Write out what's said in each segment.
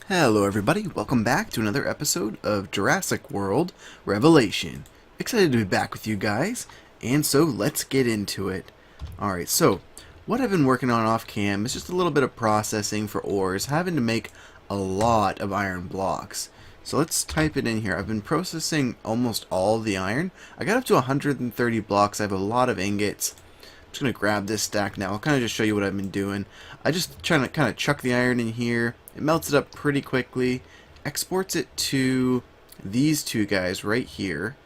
Hello everybody, welcome back to another episode of Jurassic World Revelation. Excited to be back with you guys, and so let's get into it. Alright, so what I've been working on off cam is just a little bit of processing for ores, having to make a lot of iron blocks. So let's type it in here. I've been processing almost all the iron. I got up to 130 blocks. I have a lot of ingots. I'm just going to grab this stack now. I'll kind of just show you what I've been doing. I just trying to kind of chuck the iron in here. It melts it up pretty quickly, exports it to these two guys right here,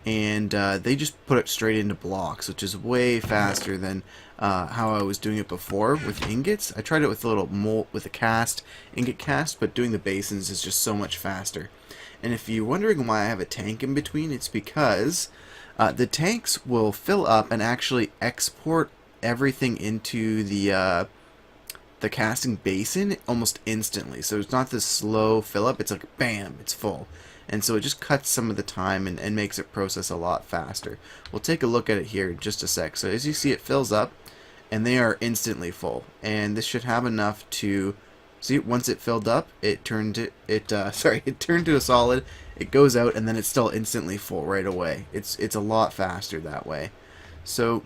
and they just put it straight into blocks, which is way faster than how I was doing it before with ingots. I tried it with a little mold, with a cast, ingot cast, but doing the basins is just so much faster. And if you're wondering why I have a tank in between, it's because the tanks will fill up and actually export everything into the casting basin almost instantly. So it's not this slow fill up, it's like bam, it's full. And so it just cuts some of the time and makes it process a lot faster. We'll take a look at it here in just a sec. So as you see, it fills up and they are instantly full. And this should have enough to see, once it filled up, it turned it turned to a solid. It goes out and then it's still instantly full right away. It's a lot faster that way. So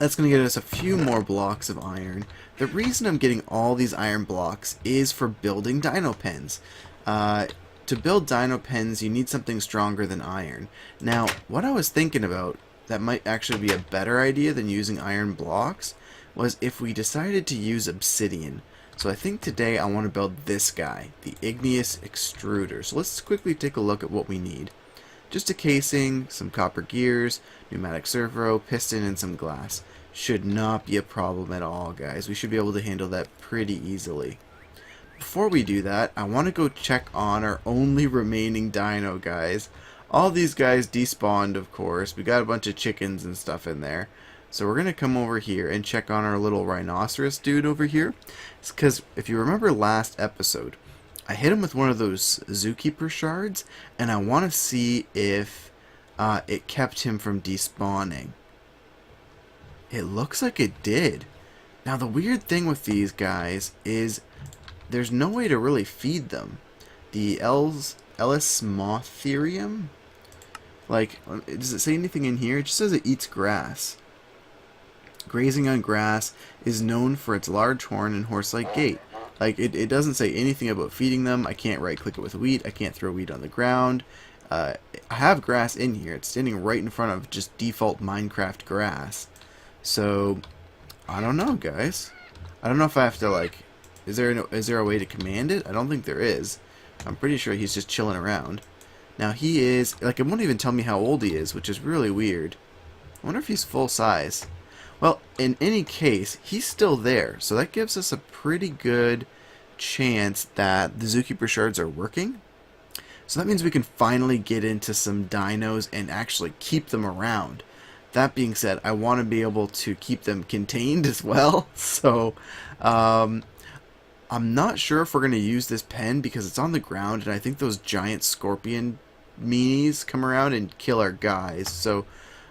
that's going to get us a few more blocks of iron. The reason I'm getting all these iron blocks is for building dino pens. To build dino pens, you need something stronger than iron. Now, what I was thinking about that might actually be a better idea than using iron blocks was if we decided to use obsidian. So I think today I want to build this guy, the igneous extruder. So let's quickly take a look at what we need. Just a casing, some copper gears, pneumatic servo, piston, and some glass. Should not be a problem at all, guys. We should be able to handle that pretty easily. Before we do that, I want to go check on our only remaining dino, guys. All these guys despawned, of course. We got a bunch of chickens and stuff in there. So we're going to come over here and check on our little rhinoceros dude over here. It's because if you remember last episode, I hit him with one of those zookeeper shards, and I want to see if it kept him from despawning. It looks like it did. Now the weird thing with these guys is there's no way to really feed them. The Motherium, like, does it say anything in here? It just says it eats grass. Grazing on grass is known for its large horn and horse-like gait. Like, it doesn't say anything about feeding them. I can't right-click it with wheat. I can't throw wheat on the ground. I have grass in here. It's standing right in front of just default Minecraft grass. So, I don't know, guys. I don't know if I have to, like, is there a way to command it? I don't think there is. I'm pretty sure he's just chilling around. Now, he is, like, it won't even tell me how old he is, which is really weird. I wonder if he's full size. Well, in any case, he's still there, so that gives us a pretty good chance that the zookeeper shards are working. So that means we can finally get into some dinos and actually keep them around. That being said, I want to be able to keep them contained as well. So, I'm not sure if we're going to use this pen because it's on the ground, and I think those giant scorpion meanies come around and kill our guys. So,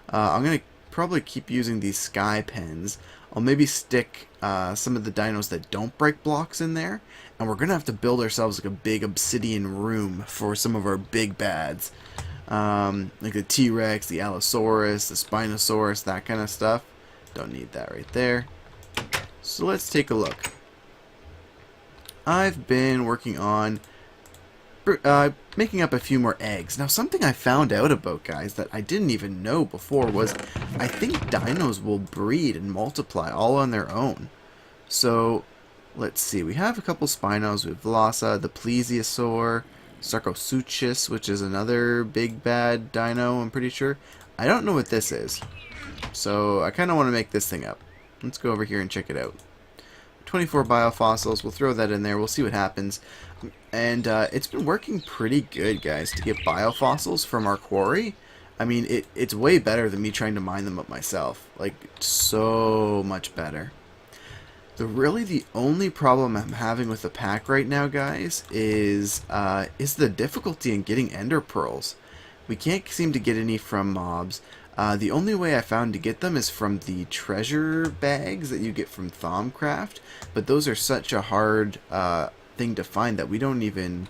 I'm going to probably keep using these sky pens. I'll maybe stick some of the dinos that don't break blocks in there, and we're going to have to build ourselves like a big obsidian room for some of our big bads. Like the T-Rex, the Allosaurus, the Spinosaurus, that kind of stuff. Don't need that right there. So let's take a look. I've been working on making up a few more eggs. Now, something I found out about, guys, that I didn't even know before was I think dinos will breed and multiply all on their own. So, let's see. We have a couple Spinos. We have Velosa, the Plesiosaur, Sarcosuchus, which is another big bad dino, I'm pretty sure. I don't know what this is. So, I kind of want to make this thing up. Let's go over here and check it out. 24 biofossils. We'll throw that in there. We'll see what happens. And it's been working pretty good, guys, to get biofossils from our quarry. I mean, it's way better than me trying to mine them up myself. Like, so much better. Really the only problem I'm having with the pack right now, guys, is the difficulty in getting ender pearls. We can't seem to get any from mobs. The only way I found to get them is from the treasure bags that you get from Thaumcraft, but those are such a hard thing to find that we don't even...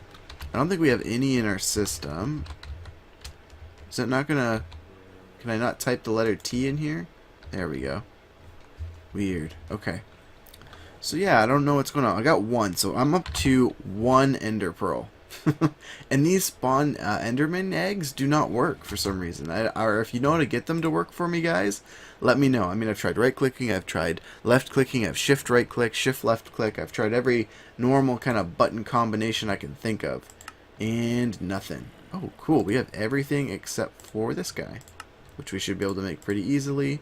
I don't think we have any in our system. Is it not gonna... Can I not type the letter T in here? There we go. Weird. Okay. So yeah, I don't know what's going on. I got one, so I'm up to one ender pearl. And these spawn enderman eggs do not work for some reason. Or if you know how to get them to work for me, guys, let me know. I mean, I've tried right clicking, I've tried left clicking, I've shift right click, shift left click, I've tried every normal kind of button combination I can think of. And nothing. Oh, cool. We have everything except for this guy, which we should be able to make pretty easily.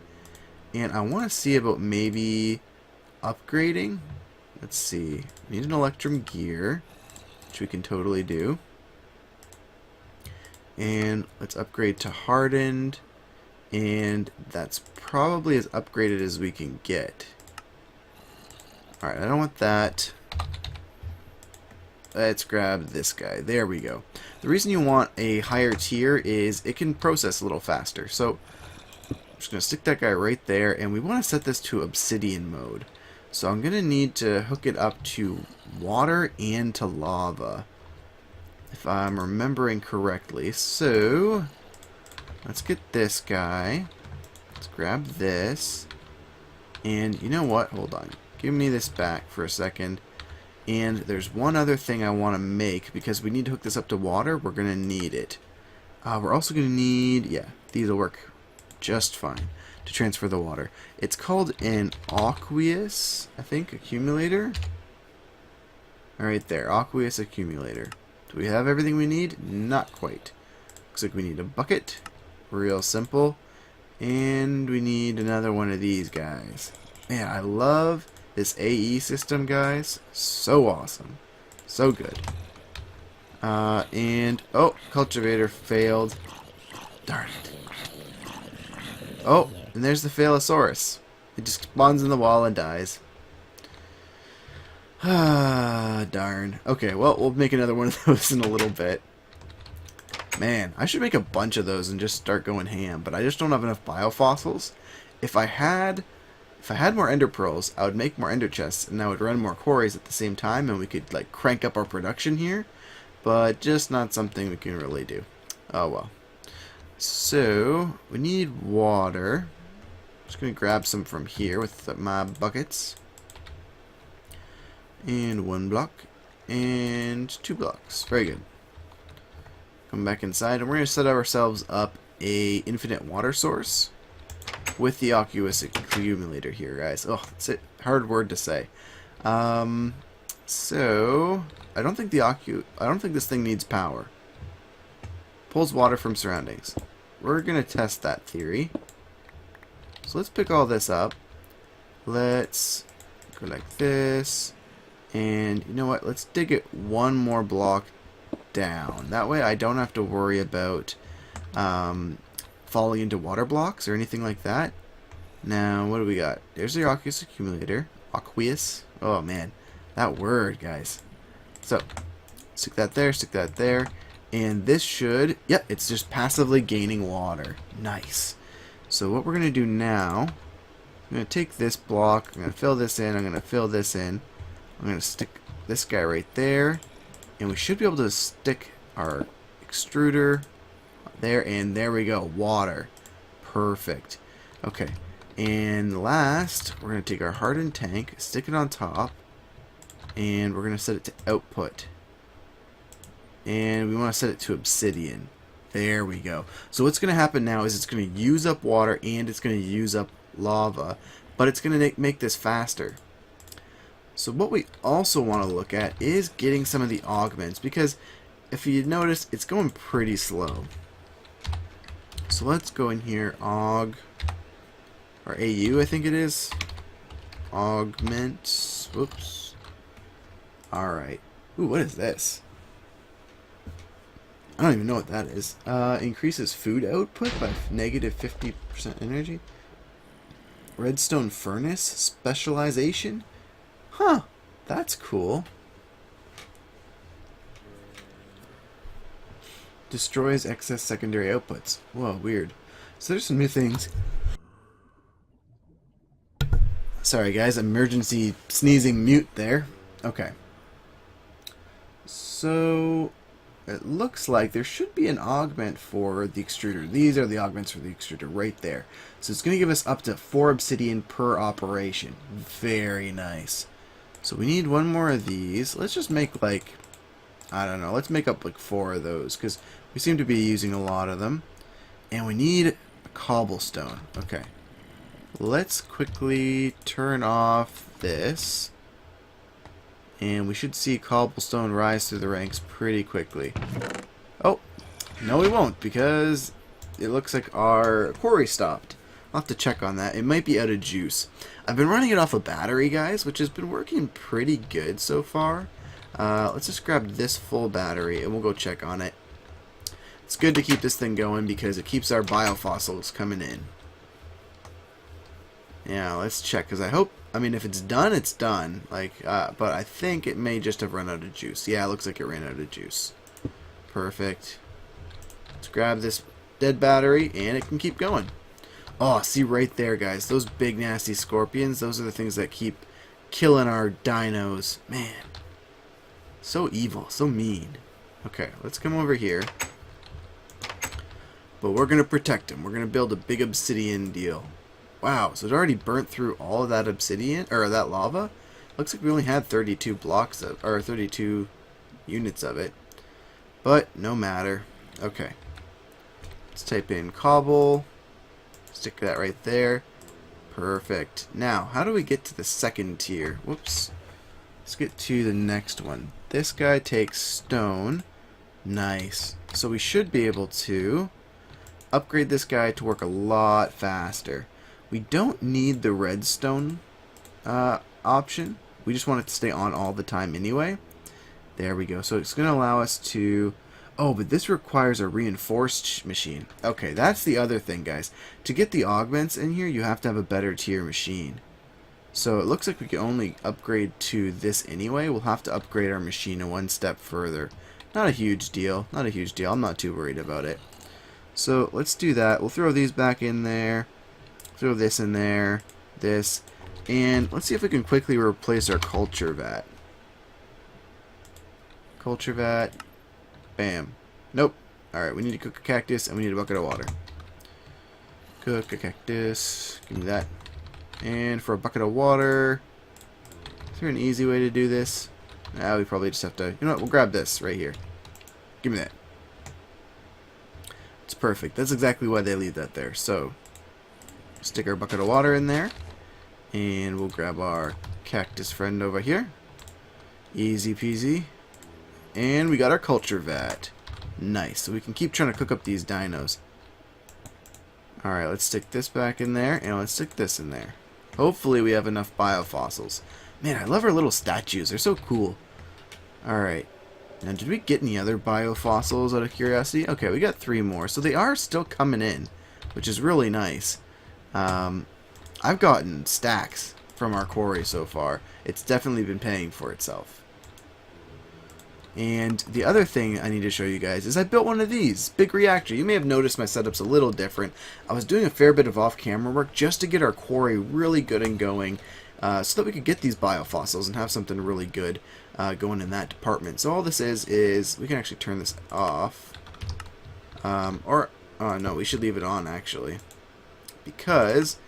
And I want to see about maybe upgrading. Let's see. We need an electrum gear, which we can totally do. And let's upgrade to hardened. And that's probably as upgraded as we can get. Alright, I don't want that. Let's grab this guy. There we go. The reason you want a higher tier is it can process a little faster. So I'm just going to stick that guy right there. And we want to set this to obsidian mode. So I'm going to need to hook it up to water and to lava, if I'm remembering correctly. So let's get this guy. Let's grab this. And you know what? Hold on. Give me this back for a second. And there's one other thing I want to make, because we need to hook this up to water. We're going to need it. We're also going to need, yeah, these will work just fine to transfer the water. It's called an aqueous, I think, accumulator. Alright there, aqueous accumulator. Do we have everything we need? Not quite. Looks like we need a bucket. Real simple. And we need another one of these guys. Man, I love this AE system, guys. So awesome. So good. And, oh, cultivator failed. Darn it. Oh, and there's the Mossasaurous. It just spawns in the wall and dies. Ah, darn. Okay, well, we'll make another one of those in a little bit. Man, I should make a bunch of those and just start going ham, but I just don't have enough biofossils. If I had more ender pearls, I would make more ender chests, and I would run more quarries at the same time, and we could, like, crank up our production here, but just not something we can really do. Oh, well. So, we need water. Just going to grab some from here with my buckets. And 1 block. And 2 blocks. Very good. Come back inside, and we're going to set ourselves up a infinite water source with the aqueous accumulator here, guys. Oh, it's a hard word to say. So I don't think this thing needs power. Pulls water from surroundings. We're gonna test that theory. So let's pick all this up. Let's go like this, and you know what? Let's dig it 1 more block down. That way I don't have to worry about falling into water blocks or anything like that. Now, what do we got? There's the aqueous accumulator. Aqueous. Oh, man. That word, guys. So, stick that there. And this should... Yep, it's just passively gaining water. Nice. So, what we're going to do now... I'm going to take this block. I'm going to fill this in. I'm going to fill this in. I'm going to stick this guy right there. And we should be able to stick our extruder there, and there we go. Water. Perfect. Okay. And last, we're going to take our hardened tank, stick it on top, and we're going to set it to output. And we want to set it to obsidian. There we go. So what's going to happen now is it's going to use up water and it's going to use up lava, but it's going to make this faster. So what we also want to look at is getting some of the augments, because if you notice, it's going pretty slow. So let's go in here, or AU I think it is. Augment, whoops. Alright. Ooh, what is this? I don't even know what that is. Increases food output by negative 50% energy. Redstone furnace specialization? Huh, that's cool. Destroys excess secondary outputs. Whoa, weird. So there's some new things. Sorry guys, emergency sneezing mute there. Okay. So it looks like there should be an augment for the extruder. These are the augments for the extruder right there. So it's going to give us up to 4 obsidian per operation. Very nice. So we need one more of these. Let's just make like, I don't know, let's make up like 4 of those because we seem to be using a lot of them. And we need a cobblestone. Okay. Let's quickly turn off this. And we should see cobblestone rise through the ranks pretty quickly. Oh, no we won't, because it looks like our quarry stopped. I'll have to check on that. It might be out of juice. I've been running it off a battery, guys, which has been working pretty good so far. Let's just grab this full battery, and we'll go check on it. It's good to keep this thing going because it keeps our biofossils coming in. Yeah, let's check, because I mean, if it's done, it's done. Like, but I think it may just have run out of juice. Yeah, it looks like it ran out of juice. Perfect. Let's grab this dead battery, and it can keep going. Oh, see right there, guys. Those big, nasty scorpions, those are the things that keep killing our dinos. Man. So evil, so mean. Okay, let's come over here. But we're going to protect them. We're going to build a big obsidian deal. Wow, so it already burnt through all of that obsidian, or that lava? Looks like we only had 32 blocks of, or 32 units of it. But, no matter. Okay. Let's type in cobble. Stick that right there. Perfect. Now, how do we get to the second tier? Whoops. Let's get to the next one. This guy takes stone. Nice. So we should be able to upgrade this guy to work a lot faster. We don't need the redstone option. We just want it to stay on all the time anyway. There we go. So it's going to allow us to... Oh, but this requires a reinforced machine. Okay, that's the other thing, guys. To get the augments in here, you have to have a better tier machine. So it looks like we can only upgrade to this anyway. We'll have to upgrade our machine one step further. Not a huge deal. Not a huge deal. I'm not too worried about it. So let's do that. We'll throw these back in there. Throw this in there, this, and let's see if we can quickly replace our culture vat. Culture vat, bam. Nope. Alright, we need to cook a cactus and we need a bucket of water. Cook a cactus, give me that. And for a bucket of water, is there an easy way to do this? Nah, we probably just have to, you know what, we'll grab this right here. Give me that. It's perfect. That's exactly why they leave that there. So, stick our bucket of water in there, and we'll grab our cactus friend over here. Easy peasy. And we got our culture vat. Nice. So we can keep trying to cook up these dinos. Alright, let's stick this back in there, and let's stick this in there. Hopefully we have enough biofossils. Man, I love our little statues. They're so cool. Alright. Now, did we get any other biofossils out of curiosity? Okay, we got 3 more. So they are still coming in, which is really nice. I've gotten stacks from our quarry so far. It's definitely been paying for itself. And the other thing I need to show you guys is I built one of these. Big reactor. You may have noticed my setup's a little different. I was doing a fair bit of off-camera work just to get our quarry really good and going so that we could get these biofossils and have something really good going in that department. So all this is we can actually turn this off. No, we should leave it on actually, because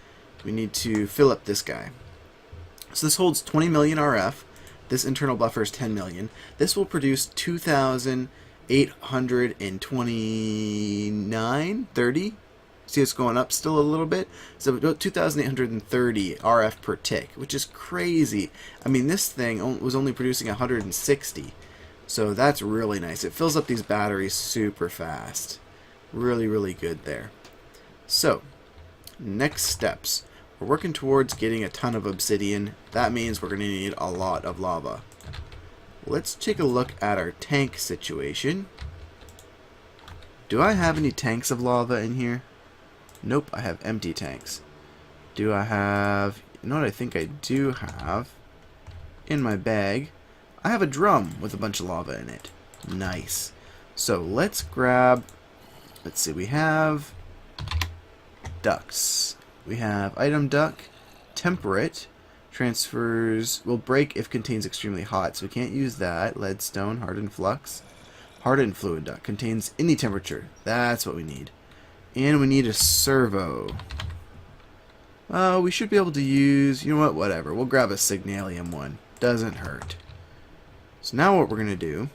we need to fill up this guy. So this holds 20 million RF. This internal buffer is 10 million. This will produce 2,829.30. See, it's going up still a little bit. So about 2,830 RF per tick, which is crazy. I mean, this thing was only producing 160. So that's really nice. It fills up these batteries super fast. Really, really good there. So, next steps. We're working towards getting a ton of obsidian. That means we're going to need a lot of lava. Let's take a look at our tank situation. Do I have any tanks of lava in here? Nope, I have empty tanks. Do I have... You know what I think I do have? In my bag, I have a drum with a bunch of lava in it. Nice. So let's grab... Let's see, we have... ducks. We have item duck, temperate, Transfers will break if contains extremely hot, so we can't use that. Leadstone, hardened flux. Hardened fluid duct. Contains any temperature. That's what we need. And we need a servo. We should be able to use, you know what, whatever. We'll grab a Signalium one. Doesn't hurt. So now what we're going to do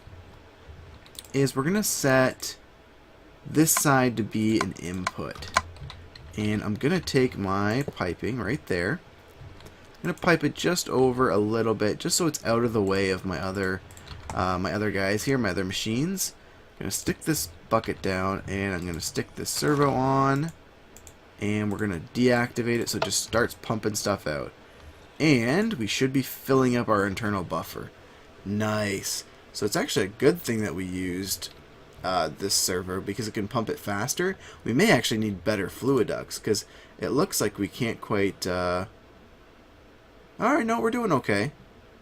is we're going to set this side to be an input. And I'm going to take my piping right there. I'm going to pipe it just over a little bit, just so it's out of the way of my other guys here, my other machines. I'm going to stick this bucket down, and I'm going to stick this servo on. And we're going to deactivate it so it just starts pumping stuff out. And we should be filling up our internal buffer. Nice. So it's actually a good thing that we used this servo, because it can pump it faster. We may actually need better fluid ducts, because it looks like we can't quite... Alright, no, we're doing okay.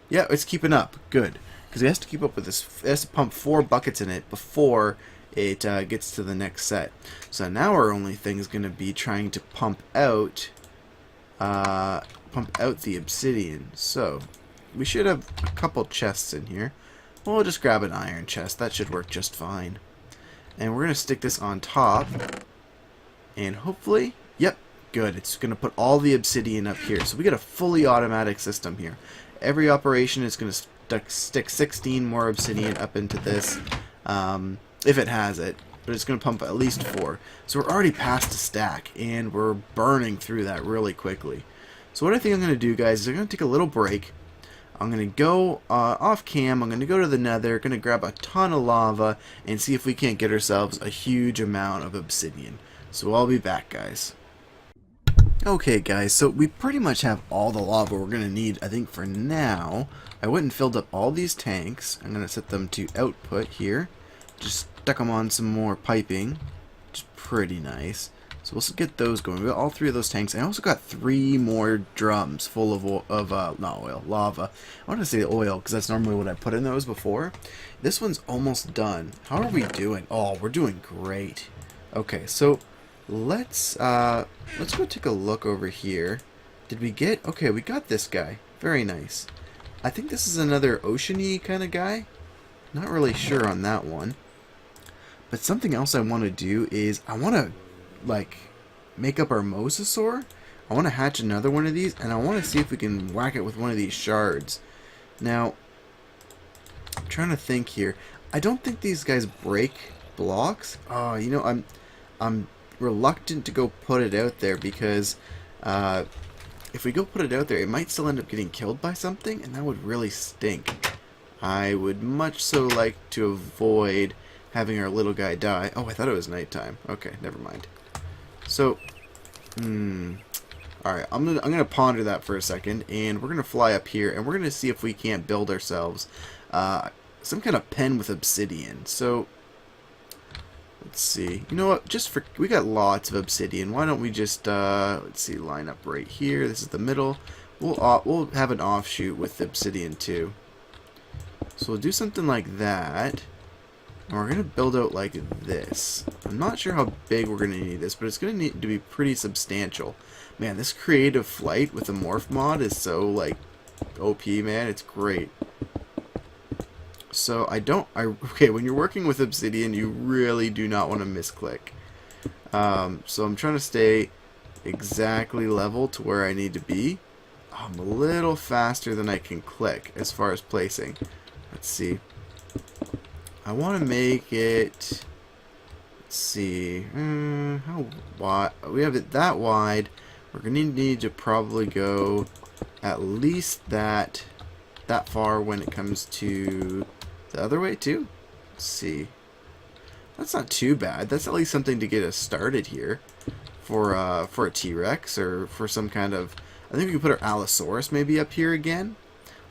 Yeah, it's keeping up. Good. Because it has to keep up with this. It has to pump 4 buckets in it before it gets to the next set. So now our only thing is going to be trying to pump out the obsidian. So we should have a couple chests in here. We'll just grab an iron chest. That should work just fine. And we're going to stick this on top. And hopefully, yep, good. It's going to put all the obsidian up here. So we got a fully automatic system here. Every operation is going to stick 16 more obsidian up into this. If it has it, but it's going to pump at least 4. So we're already past a stack, and we're burning through that really quickly. So what I think I'm going to do, guys, is I'm going to take a little break. I'm going to go off cam. I'm going to go to the nether, going to grab a ton of lava, and see if we can't get ourselves a huge amount of obsidian. So I'll be back, guys. Okay, guys, so we pretty much have all the lava we're going to need, I think, for now. I went and filled up all these tanks. I'm going to set them to output here. Just stuck them on some more piping, which is pretty nice. So we'll get those going. We got all 3 of those tanks. I also got 3 more drums full of not oil, lava. I want to say oil because that's normally what I put in those before. This one's almost done. How are we doing? Oh, we're doing great. Okay, so let's go take a look over here. Did we get? Okay, we got this guy. Very nice. I think this is another ocean-y kind of guy. Not really sure on that one. But something else I want to do is I want to, like, make up our Mossasaurous. I want to hatch another one of these, and I want to see if we can whack it with one of these shards. Now, I'm trying to think here. I don't think these guys break blocks. Oh, you know, I'm reluctant to go put it out there because if we go put it out there, it might still end up getting killed by something, and that would really stink. I would much so like to avoid having our little guy die. Oh, I thought it was nighttime. Okay, never mind. So, alright, I'm gonna ponder that for a second, and we're gonna fly up here, and we're gonna see if we can't build ourselves some kind of pen with obsidian. So, let's see. You know what? We got lots of obsidian. Why don't we just let's see, line up right here. This is the middle. We'll have an offshoot with obsidian too. So we'll do something like that. And we're going to build out like this. I'm not sure how big we're going to need this, but it's going to need to be pretty substantial. Man, this creative flight with the morph mod is so, like, OP, man. It's great. So okay, when you're working with obsidian, you really do not want to misclick. So I'm trying to stay exactly level to where I need to be. I'm a little faster than I can click as far as placing. Let's see. I want to make it, let's see, how wide, we have it that wide. We're going to need to probably go at least that far when it comes to the other way too. Let's see. That's not too bad. That's at least something to get us started here for a T-Rex or for some kind of, I think we can put our Allosaurus maybe up here again.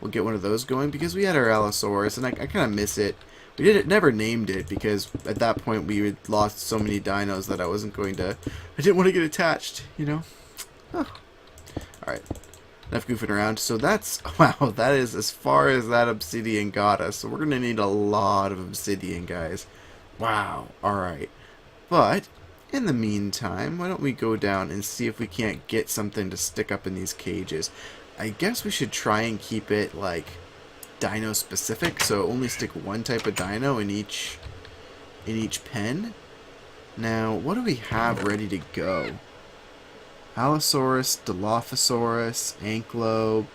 We'll get one of those going because we had our Allosaurus and I kind of miss it. We never named it because at that point we had lost so many dinos that I didn't want to get attached, you know? Oh. Alright, enough goofing around. So that's, wow, that is as far as that obsidian got us. So we're going to need a lot of obsidian, guys. Wow, alright. But, in the meantime, why don't we go down and see if we can't get something to stick up in these cages. I guess we should try and keep it like dino specific, so only stick one type of dino in each pen. Now, what do we have ready to go? Allosaurus, Dilophosaurus, Anklo,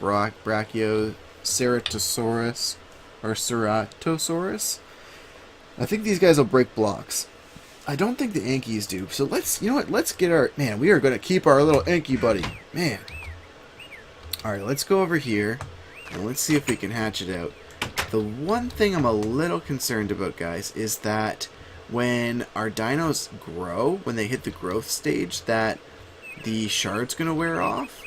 Brachioceratosaurus, or Ceratosaurus. I think these guys will break blocks. I don't think the Ankies do. So let's, you know what? Let's get our, man, we are going to keep our little Anki buddy. Man. Alright, let's go over here, and let's see if we can hatch it out. The one thing I'm a little concerned about, guys, is that when our dinos grow, when they hit the growth stage, that the shard's going to wear off.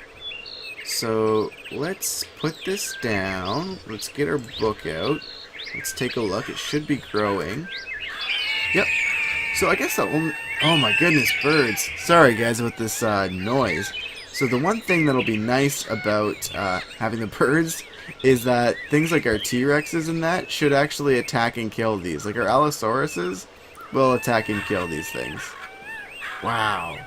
So let's put this down. Let's get our book out. Let's take a look. It should be growing. Yep. So I guess that will... Oh my goodness, birds. Sorry guys about this noise. So the one thing that'll be nice about having the birds is that things like our T-Rexes and that should actually attack and kill these. Like our Allosauruses will attack and kill these things. Wow.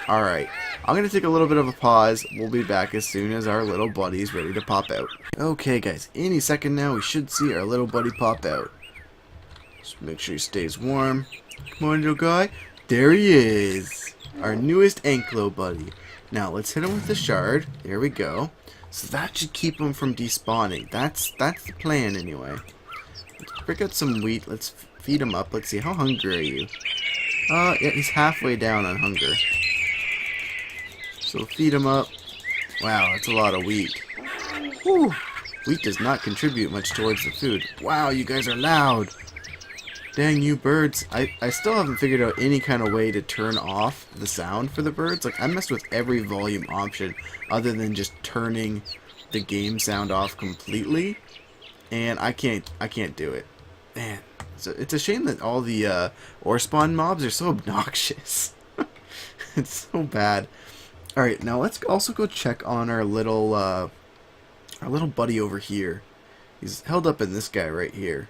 Alright. I'm going to take a little bit of a pause. We'll be back as soon as our little buddy's ready to pop out. Okay guys, any second now we should see our little buddy pop out. Just make sure he stays warm. Come on little guy. There he is. Our newest Anklo buddy. Now let's hit him with the shard. There we go. So that should keep him from despawning. That's the plan anyway. Let's pick out some wheat. Let's feed him up. Let's see, how hungry are you? Yeah, he's halfway down on hunger. So feed him up. Wow, that's a lot of wheat. Whew. Wheat does not contribute much towards the food. Wow, you guys are loud. Dang you birds. I still haven't figured out any kind of way to turn off the sound for the birds. Like, I messed with every volume option other than just turning the game sound off completely. And I can't do it. Man, so it's a shame that all the ore spawn mobs are so obnoxious. It's so bad. Alright, now let's also go check on our little buddy over here. He's held up in this guy right here.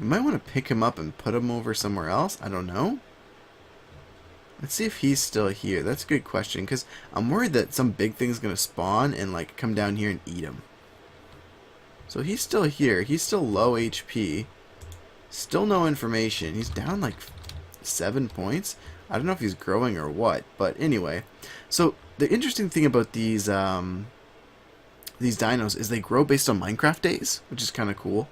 We might want to pick him up and put him over somewhere else. I don't know. Let's see if he's still here. That's a good question, because I'm worried that some big thing's going to spawn and like come down here and eat him. So he's still here. He's still low HP. Still no information. He's down like 7 points. I don't know if he's growing or what, but anyway. So the interesting thing about these dinos is they grow based on Minecraft days, which is kind of cool.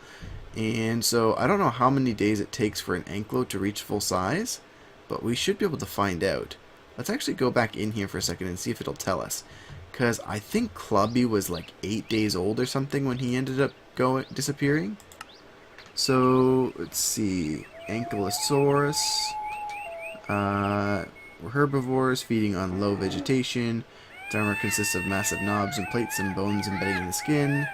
And so I don't know how many days it takes for an Anklo to reach full size, but we should be able to find out. Let's actually go back in here for a second and see if it'll tell us. Because I think Clubby was like 8 days old or something when he ended up disappearing. So let's see. Ankylosaurus. We're herbivores feeding on low vegetation. Its armor consists of massive knobs and plates and bones embedded in the skin.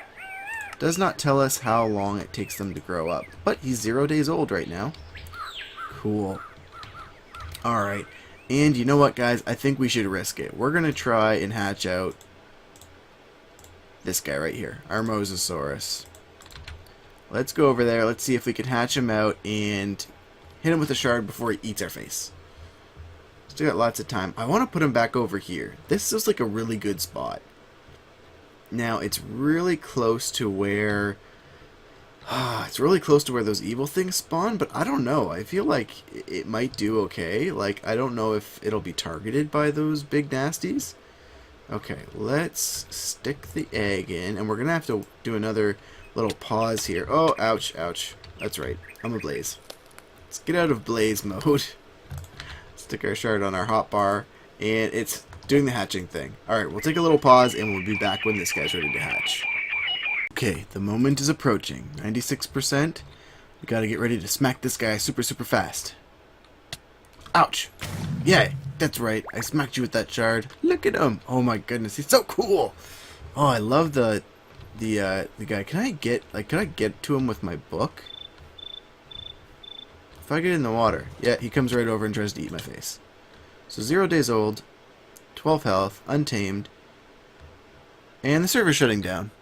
Does not tell us how long it takes them to grow up. But he's 0 days old right now. Cool. Alright. And you know what, guys? I think we should risk it. We're going to try and hatch out this guy right here. Our Mossasaurus. Let's go over there. Let's see if we can hatch him out and hit him with a shard before he eats our face. Still got lots of time. I want to put him back over here. This is like a really good spot. Now, it's really close to where... it's really close to where those evil things spawn, but I don't know. I feel like it might do okay. Like, I don't know if it'll be targeted by those big nasties. Okay, let's stick the egg in, and we're going to have to do another little pause here. Oh, ouch, ouch. That's right. I'm a blaze. Let's get out of blaze mode. Stick our shard on our hotbar, and it's doing the hatching thing. Alright, we'll take a little pause, and we'll be back when this guy's ready to hatch. Okay, the moment is approaching. 96%. We gotta get ready to smack this guy super fast. Ouch! Yeah, that's right. I smacked you with that shard. Look at him! Oh my goodness, he's so cool! Oh, I love the guy. Can I get to him with my book? If I get in the water, yeah, he comes right over and tries to eat my face. So 0 days old, 12 health, untamed, and the server's shutting down.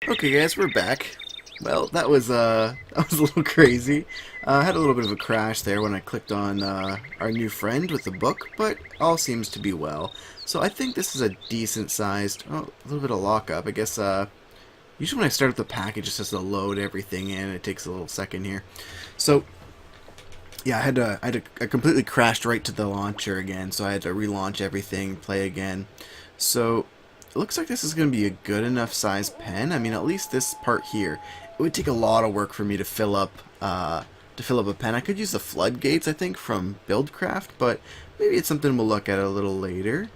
Okay guys, we're back. Well, that was a little crazy. I had a little bit of a crash there when I clicked on our new friend with the book, but all seems to be well. So I think this is a decent sized, oh, a little bit of lockup. I guess usually when I start up the pack, it just has to load everything in. It takes a little second here. So yeah, I completely crashed right to the launcher again, so I had to relaunch everything, play again. So it looks like this is going to be a good enough size pen. I mean, at least this part here. It would take a lot of work for me to fill up a pen. I could use the floodgates, I think, from Buildcraft, but maybe it's something we'll look at a little later.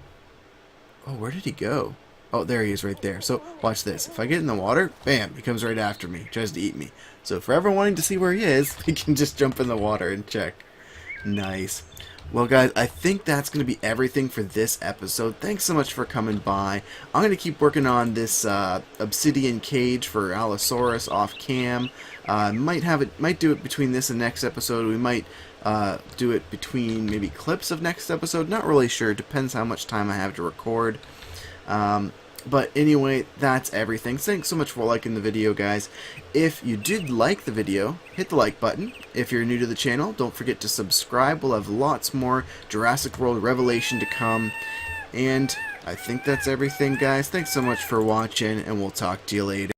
Oh, where did he go? Oh, there he is right there. So, watch this. If I get in the water, bam, he comes right after me. Tries to eat me. So, for everyone wanting to see where he is, he can just jump in the water and check. Nice. Well, guys, I think that's going to be everything for this episode. Thanks so much for coming by. I'm going to keep working on this obsidian cage for Allosaurus off cam. Might do it between this and next episode. We might do it between maybe clips of next episode. Not really sure. It depends how much time I have to record. But anyway, that's everything. Thanks so much for liking the video, guys. If you did like the video, hit the like button. If you're new to the channel, don't forget to subscribe. We'll have lots more Jurassic World Revelation to come. And I think that's everything, guys. Thanks so much for watching, and we'll talk to you later.